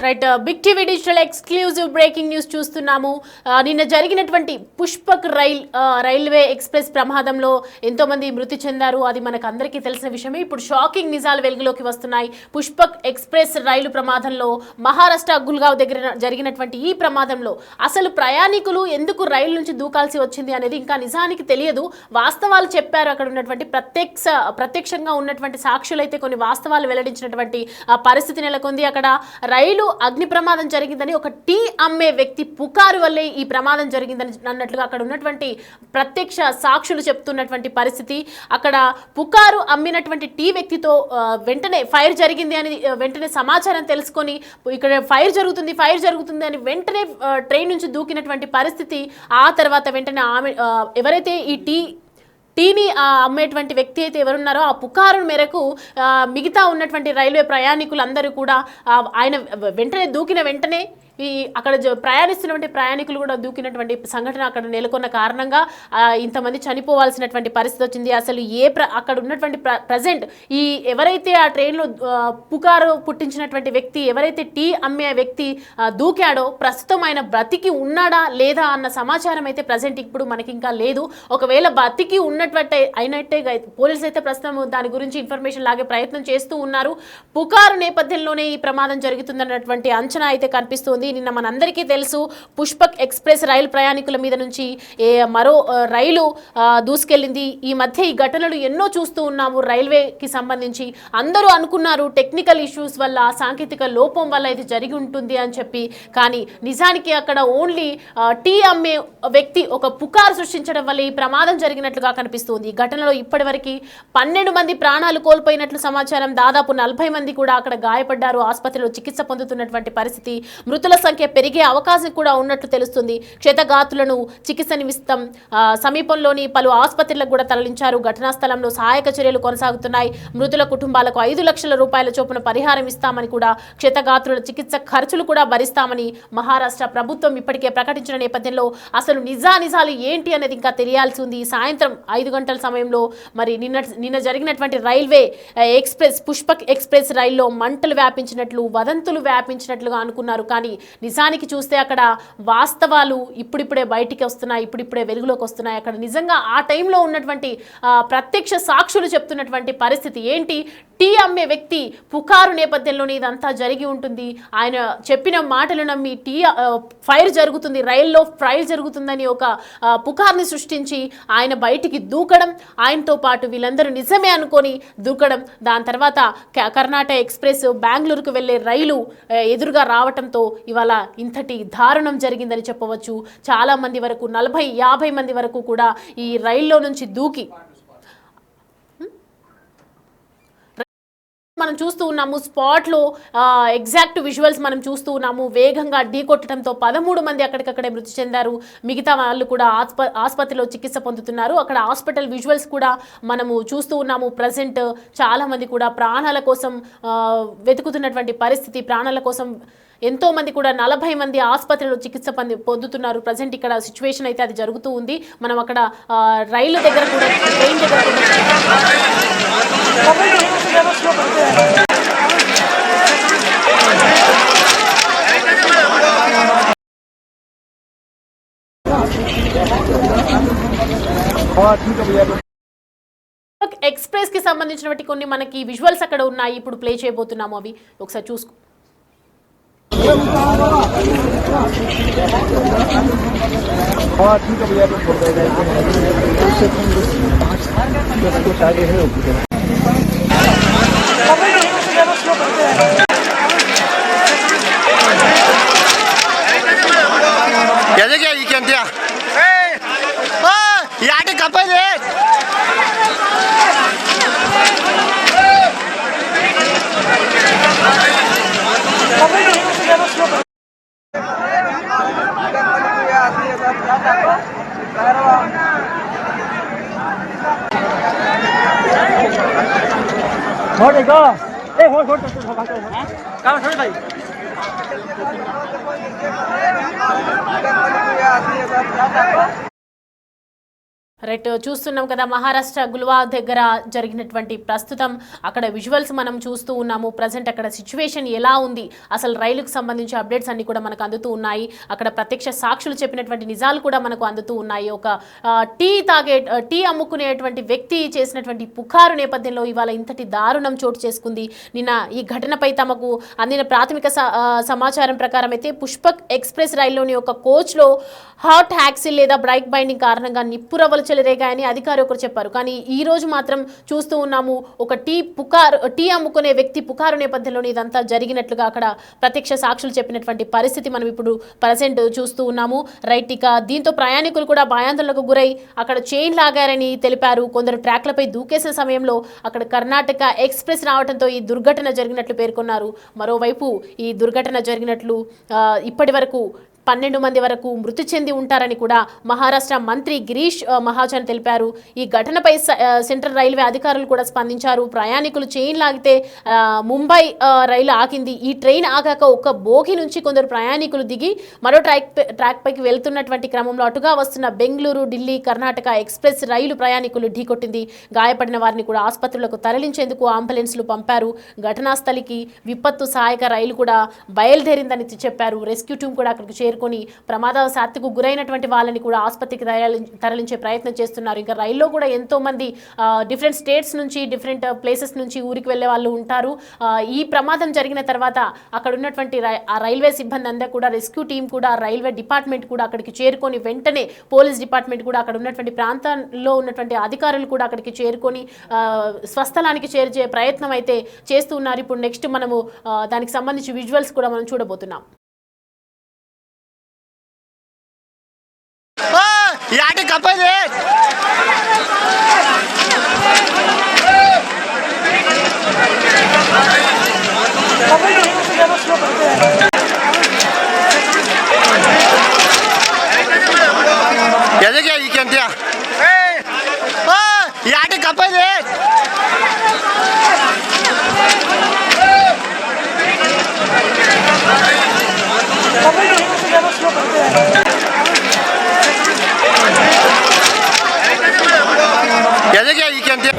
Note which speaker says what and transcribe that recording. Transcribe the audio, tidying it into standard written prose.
Speaker 1: Right big TV digital exclusive breaking news చూస్తున్నాము. నిన్న జరిగినటువంటి పుష్పక్ రైల్వే ఎక్స్ప్రెస్ ప్రమాదంలో ఎంతో మంది మృతి చెందారు. అది మనకు అందరికీ తెలిసిన విషయమే. ఇప్పుడు షాకింగ్ నిజాలు వెలుగులోకి వస్తున్నాయి. పుష్పక్ ఎక్స్ప్రెస్ రైలు ప్రమాదంలో మహారాష్ట్ర గుల్గావ్ దగ్గర జరిగినటువంటి ఈ ప్రమాదంలో అసలు ప్రయాణికులు ఎందుకు రైలు నుంచి దూకాల్సి వచ్చింది అనేది ఇంకా నిజానికి తెలియదు. వాస్తవాలు చెప్పారు అక్కడ ఉన్నటువంటి ప్రత్యక్షంగా ఉన్నటువంటి సాక్షులు అయితే కొన్ని వాస్తవాలు వెల్లడించినటువంటి పరిస్థితి నెలకొంది. అక్కడ రైలు అగ్ని ప్రమాదం జరిగిందని ఒక టీ అమ్మే వ్యక్తి పుకారు వల్లే ఈ ప్రమాదం జరిగిందని అన్నట్లుగా అక్కడ ఉన్నటువంటి ప్రత్యక్ష సాక్షులు చెప్తున్నటువంటి పరిస్థితి. అక్కడ పుకారు అమ్మినటువంటి టీ వ్యక్తితో వెంటనే ఫైర్ జరిగింది అని వెంటనే సమాచారం తెలుసుకొని ఇక్కడ ఫైర్ జరుగుతుంది అని వెంటనే ట్రైన్ నుంచి దూకినటువంటి పరిస్థితి. ఆ తర్వాత వెంటనే ఆమె ఎవరైతే ఈ టీని అమ్మేటువంటి వ్యక్తి అయితే ఎవరున్నారో ఆ పుకారు మేరకు మిగతా ఉన్నటువంటి రైల్వే ప్రయాణికులందరూ కూడా ఆయన వెంటనే దూకిన వెంటనే అక్కడ ప్రయాణిస్తున్నటువంటి ప్రయాణికులు కూడా దూకినటువంటి సంఘటన అక్కడ నెలకొన్న కారణంగా ఇంతమంది చనిపోవాల్సినటువంటి పరిస్థితి వచ్చింది. అసలు అక్కడ ఉన్నటువంటి ప్రజెంట్ ఎవరైతే ఆ ట్రైన్లో పుకారు పుట్టించినటువంటి వ్యక్తి, ఎవరైతే టీ అమ్మే వ్యక్తి దూకాడో ప్రస్తుతం ఆయన బ్రతికి ఉన్నాడా లేదా అన్న సమాచారం అయితే ప్రజెంట్ ఇప్పుడు మనకి ఇంకా లేదు. ఒకవేళ బ్రతికి అయినట్టే పోలీసులు అయితే ప్రస్తుతం దాని గురించి ఇన్ఫర్మేషన్ లాగే ప్రయత్నం చేస్తూ ఉన్నారు. పుకారు నేపథ్యంలోనే ఈ ప్రమాదం జరుగుతుందన్నటువంటి అంచనా అయితే కనిపిస్తుంది. నిన్న మనందరికీ తెలుసు పుష్పక్ ఎక్స్ప్రెస్ రైలు ప్రయాణికుల మీద నుంచి మరో రైలు దూసుకెళ్ళింది. ఈ మధ్య ఈ ఘటనలు ఎన్నో చూస్తూ ఉన్నాము. రైల్వేకి సంబంధించి అందరూ అనుకున్నారు టెక్నికల్ ఇష్యూస్ వల్ల, సాంకేతిక లోపం వల్ల ఇది జరిగి ఉంటుంది అని చెప్పి. కానీ నిజానికి అక్కడ ఓన్లీ టీ అమ్మే వ్యక్తి ఒక పుకారు సృష్టించడం వల్ల ఈ ప్రమాదం జరిగినట్లుగా కనిపిస్తుంది. ఈ ఘటనలో ఇప్పటివరకు 12 మంది ప్రాణాలు కోల్పోయినట్లు సమాచారం. దాదాపు 40 మంది కూడా అక్కడ గాయపడ్డారు. ఆసుపత్రిలో చికిత్స పొందుతున్నటువంటి పరిస్థితి. మృతుల సంఖ్య పెరిగే అవకాశం కూడా ఉన్నట్లు తెలుస్తుంది. క్షతగాతులను చికిత్స నిమిత్తం సమీపంలోని పలు ఆసుపత్రులకు కూడా తరలించారు. ఘటనా స్థలంలో సహాయక చర్యలు కొనసాగుతున్నాయి. మృతుల కుటుంబాలకు 5 లక్షల రూపాయల చొప్పున పరిహారం ఇస్తామని కూడా, క్షతగాత్రుల చికిత్స ఖర్చులు కూడా భరిస్తామని మహారాష్ట్ర ప్రభుత్వం ఇప్పటికే ప్రకటించిన నేపథ్యంలో అసలు నిజాలు ఏంటి అనేది ఇంకా తెలియాల్సి ఉంది. సాయంత్రం 5 గంటల సమయంలో మరి నిన్న జరిగినటువంటి రైల్వే ఎక్స్ప్రెస్ పుష్పక్ ఎక్స్ప్రెస్ రైల్లో మంటలు వ్యాపించినట్లు, వదంతులు వ్యాపించినట్లుగా అనుకున్నారు. కానీ నిజానికి చూస్తే అక్కడ వాస్తవాలు ఇప్పుడిప్పుడే బయటికి వస్తున్నాయి, ఇప్పుడిప్పుడే వెలుగులోకి వస్తున్నాయి. అక్కడ నిజంగా ఆ టైంలో ఉన్నటువంటి ప్రత్యక్ష సాక్షులు చెప్తున్నటువంటి పరిస్థితి ఏంటి, టీ అమ్మే వ్యక్తి పుకారు నేపథ్యంలోనే ఇదంతా జరిగి ఉంటుంది. ఆయన చెప్పిన మాటలు నమ్మి ఫైర్ జరుగుతుంది, రైల్లో ఫైర్ జరుగుతుందని ఒక పుకార్ని సృష్టించి ఆయన బయటికి దూకడం, ఆయనతో పాటు వీళ్ళందరూ నిజమే అనుకొని దూకడం. దాని తర్వాత కర్ణాటక ఎక్స్ప్రెస్ బెంగళూరుకు వెళ్లే రైలు ఎదురుగా రావటంతో ఇవాళ ఇంతటి దారుణం జరిగిందని చెప్పవచ్చు. చాలా మంది వరకు 40-50 మంది వరకు కూడా ఈ రైల్లో నుంచి దూకి మనం చూస్తూ ఉన్నాము. స్పాట్లో ఎగ్జాక్ట్ విజువల్స్ మనం చూస్తూ ఉన్నాము. వేగంగా ఢీకొట్టడంతో 13 మంది అక్కడికక్కడే మృతి చెందారు. మిగతా వాళ్ళు కూడా ఆసుపత్రిలో చికిత్స పొందుతున్నారు. అక్కడ హాస్పిటల్ విజువల్స్ కూడా మనము చూస్తూ ఉన్నాము. ప్రజెంట్ చాలా మంది కూడా ప్రాణాల కోసం వెతుకుతున్నటువంటి పరిస్థితి. ప్రాణాల కోసం ఎంతో మంది కూడా 40 మంది ఆసుపత్రిలో చికిత్స పొందుతున్నారు. ప్రజెంట్ ఇక్కడ సిచ్యువేషన్ అయితే అది జరుగుతూ ఉంది. మనం అక్కడ రైలు దగ్గర కూడా, ట్రైన్ దగ్గర ఎక్స్ప్రెస్ కి సంబంధించినటువంటి కొన్ని మనకి విజువల్స్ అక్కడ ఉన్నాయి. ఇప్పుడు ప్లే చేయబోతున్నాము. అవి ఒకసారి చూసుకో. రైట్ చూస్తున్నాం కదా మహారాష్ట్ర గుల్వా దగ్గర జరిగినటువంటి ప్రస్తుతం అక్కడ విజువల్స్ మనం చూస్తూ ఉన్నాము. ప్రజెంట్ అక్కడ సిచ్యువేషన్ ఎలా ఉంది, అసలు రైలుకు సంబంధించి అప్డేట్స్ అన్ని కూడా మనకు అందుతూ ఉన్నాయి. అక్కడ ప్రత్యక్ష సాక్షులు చెప్పినటువంటి నిజాలు కూడా మనకు అందుతూ ఉన్నాయి. ఒక టీ అమ్ముకునేటువంటి వ్యక్తి చేసినటువంటి పుకారు నేపథ్యంలో ఇవాళ ఇంతటి దారుణం చోటు చేసుకుంది. నిన్న ఈ ఘటనపై తమకు అందిన ప్రాథమిక సమాచారం ప్రకారం అయితే పుష్పక్ ఎక్స్ప్రెస్ రైల్లోని ఒక కోచ్లో హాట్ యాక్సిల్ లేదా బ్రైక్ బైండింగ్ కారణంగా నిప్పురవ్వలు చెలరేగాయని అధికారి ఒకరు చెప్పారు. కానీ ఈ రోజు మాత్రం చూస్తూ ఉన్నాము ఒక టీ అమ్ముకునే వ్యక్తి పుకారు నేపథ్యంలో ఇదంతా జరిగినట్లుగా అక్కడ ప్రత్యక్ష సాక్షులు చెప్పినటువంటి పరిస్థితి మనం ఇప్పుడు ప్రజెంట్ చూస్తూ ఉన్నాము. రైట్, ఇక దీంతో ప్రయాణికులు కూడా భయాందోళనకు గురై అక్కడ చైన్ లాగారని తెలిపారు. కొందరు ట్రాక్లపై దూకేసిన సమయంలో అక్కడ కర్ణాటక ఎక్స్ప్రెస్ రావడంతో ఈ దుర్ఘటన జరిగినట్లు పేర్కొన్నారు. మరోవైపు ఈ దుర్ఘటన జరిగినట్లు ఇప్పటి వరకు 12 మంది వరకు మృతి చెంది ఉంటారని కూడా మహారాష్ట్ర మంత్రి గిరీష్ మహాజన్ తెలిపారు. ఈ ఘటనపై సెంట్రల్ రైల్వే అధికారులు కూడా స్పందించారు. ప్రయాణికులు చైన్ లాగితే ముంబై రైలు ఆగింది. ఈ ట్రైన్ ఆగాక ఒక బోగి నుంచి కొందరు ప్రయాణికులు దిగి మరో ట్రాక్ పైకి వెళ్తున్నటువంటి క్రమంలో అటుగా వస్తున్న బెంగళూరు ఢిల్లీ కర్ణాటక ఎక్స్ప్రెస్ రైలు ప్రయాణికులు ఢీకొట్టింది. గాయపడిన వారిని కూడా ఆసుపత్రులకు తరలించేందుకు అంబులెన్స్లు పంపారు. ఘటనాస్థలికి విపత్తు సహాయక రైలు కూడా బయలుదేరిందని చెప్పారు. రెస్క్యూ టీం కూడా అక్కడికి చేరుకొని ప్రమాదవశాత్తుకు గురైనటువంటి వాళ్ళని కూడా ఆసుపత్రికి తరలించే ప్రయత్నం చేస్తున్నారు. ఇంకా రైల్లో కూడా ఎంతో మంది డిఫరెంట్ స్టేట్స్ నుంచి డిఫరెంట్ ప్లేసెస్ నుంచి ఊరికి వెళ్లే వాళ్ళు ఉంటారు. ఈ ప్రమాదం జరిగిన తర్వాత అక్కడ ఉన్నటువంటి ఆ రైల్వే సిబ్బంది అంతా కూడా రెస్క్యూ టీం కూడా రైల్వే డిపార్ట్మెంట్ కూడా అక్కడికి చేరుకొని వెంటనే పోలీస్ డిపార్ట్మెంట్ కూడా అక్కడ ఉన్నటువంటి ప్రాంతాల్లో ఉన్నటువంటి అధికారులు కూడా అక్కడికి చేరుకొని స్వస్థలానికి చేర్చే ప్రయత్నం అయితే చేస్తూ ఉన్నారు. ఇప్పుడు నెక్స్ట్ మనము దానికి సంబంధించి విజువల్స్ కూడా మనం చూడబోతున్నాం.
Speaker 2: याटी कपल है क्या ये क्या दिया याटी कपल है क्या ये क्या दिया